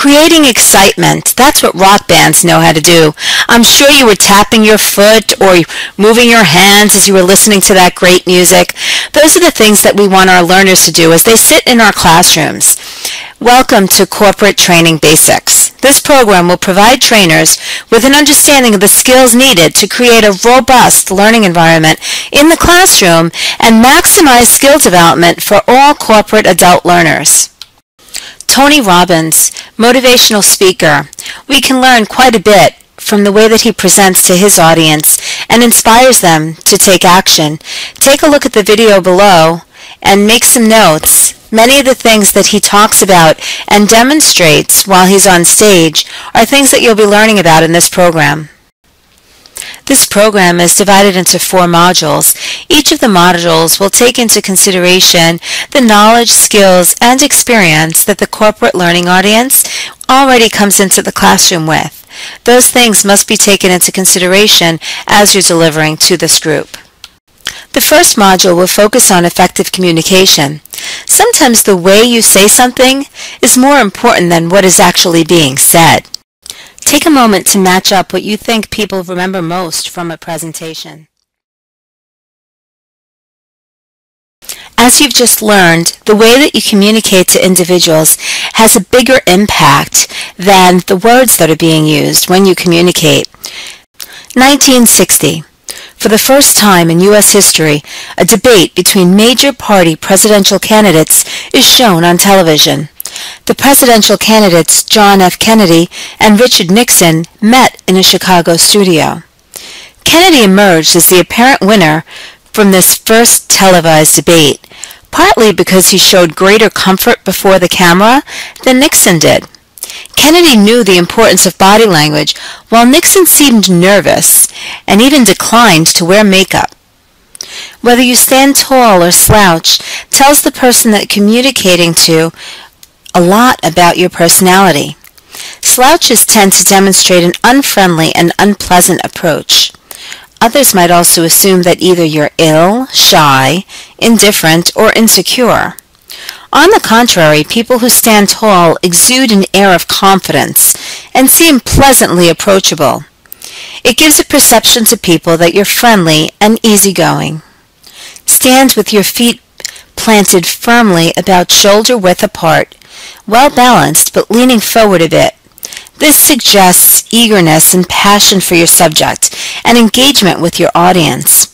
Creating excitement, that's what rock bands know how to do. I'm sure you were tapping your foot or moving your hands as you were listening to that great music. Those are the things that we want our learners to do as they sit in our classrooms. Welcome to Corporate Training Basics. This program will provide trainers with an understanding of the skills needed to create a robust learning environment in the classroom and maximize skill development for all corporate adult learners. Tony Robbins, motivational speaker. We can learn quite a bit from the way that he presents to his audience and inspires them to take action. Take a look at the video below and make some notes. Many of the things that he talks about and demonstrates while he's on stage are things that you'll be learning about in this program. This program is divided into 4 modules. Each of the modules will take into consideration the knowledge, skills, and experience that the corporate learning audience already comes into the classroom with. Those things must be taken into consideration as you're delivering to this group. The first module will focus on effective communication. Sometimes the way you say something is more important than what is actually being said. Take a moment to match up what you think people remember most from a presentation. As you've just learned, the way that you communicate to individuals has a bigger impact than the words that are being used when you communicate. 1960. For the first time in U.S. history, a debate between major party presidential candidates is shown on television. The presidential candidates John F. Kennedy and Richard Nixon met in a Chicago studio. Kennedy emerged as the apparent winner from this first televised debate, partly because he showed greater comfort before the camera than Nixon did. Kennedy knew the importance of body language, while Nixon seemed nervous and even declined to wear makeup. Whether you stand tall or slouch tells the person that you're communicating to a lot about your personality. Slouches tend to demonstrate an unfriendly and unpleasant approach. Others might also assume that either you're ill, shy, indifferent, or insecure. On the contrary, people who stand tall exude an air of confidence and seem pleasantly approachable. It gives a perception to people that you're friendly and easygoing. Stand with your feet planted firmly about shoulder width apart, well balanced but leaning forward a bit. This suggests eagerness and passion for your subject and engagement with your audience.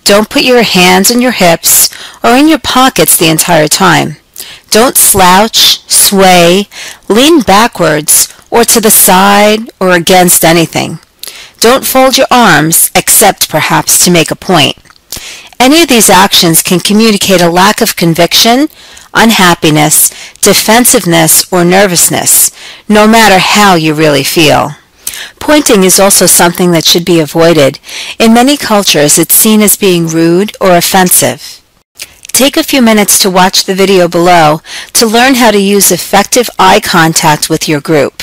Don't put your hands on your hips or in your pockets the entire time. Don't slouch, sway, lean backwards or to the side or against anything. Don't fold your arms except perhaps to make a point. Any of these actions can communicate a lack of conviction, unhappiness, defensiveness, or nervousness, no matter how you really feel. Pointing is also something that should be avoided. In many cultures, it's seen as being rude or offensive. Take a few minutes to watch the video below to learn how to use effective eye contact with your group.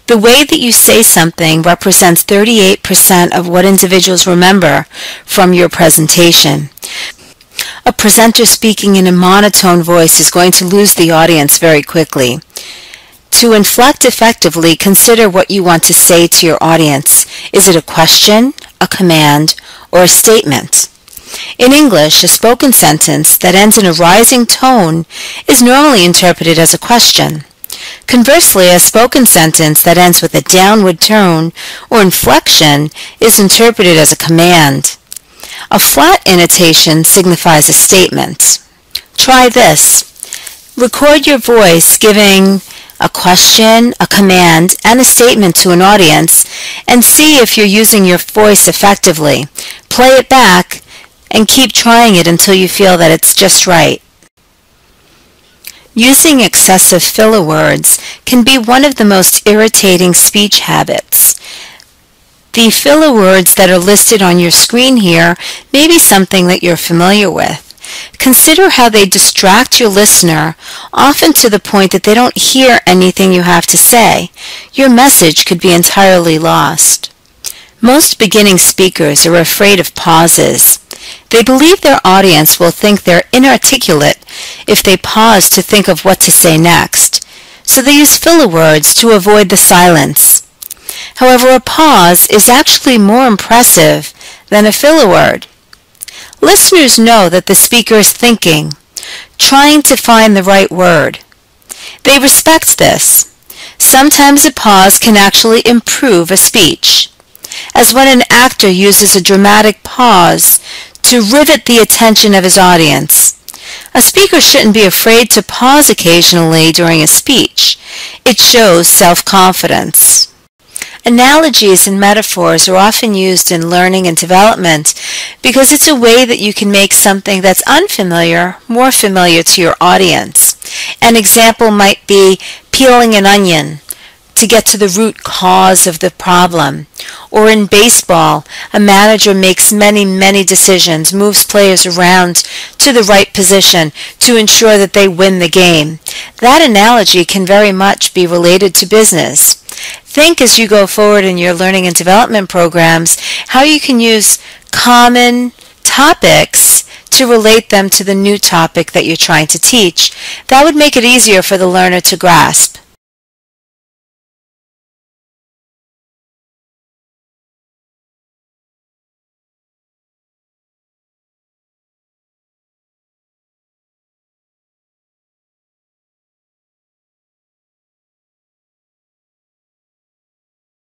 The way that you say something represents 38% of what individuals remember from your presentation. A presenter speaking in a monotone voice is going to lose the audience very quickly. To inflect effectively, consider what you want to say to your audience. Is it a question, a command, or a statement? In English, a spoken sentence that ends in a rising tone is normally interpreted as a question. Conversely, a spoken sentence that ends with a downward tone or inflection is interpreted as a command. A flat intonation signifies a statement. Try this. Record your voice giving a question, a command, and a statement to an audience, and see if you're using your voice effectively. Play it back and keep trying it until you feel that it's just right. Using excessive filler words can be one of the most irritating speech habits. The filler words that are listed on your screen here may be something that you're familiar with. Consider how they distract your listener, often to the point that they don't hear anything you have to say. Your message could be entirely lost. Most beginning speakers are afraid of pauses. They believe their audience will think they're inarticulate if they pause to think of what to say next, so they use filler words to avoid the silence. However, a pause is actually more impressive than a filler word. Listeners know that the speaker is thinking, trying to find the right word. They respect this. Sometimes a pause can actually improve a speech, as when an actor uses a dramatic pause to rivet the attention of his audience. A speaker shouldn't be afraid to pause occasionally during a speech. It shows self-confidence. Analogies and metaphors are often used in learning and development because it's a way that you can make something that's unfamiliar more familiar to your audience. An example might be peeling an onion to get to the root cause of the problem. Or in baseball, a manager makes many decisions, moves players around to the right position to ensure that they win the game. That analogy can very much be related to business. Think as you go forward in your learning and development programs how you can use common topics to relate them to the new topic that you're trying to teach. That would make it easier for the learner to grasp.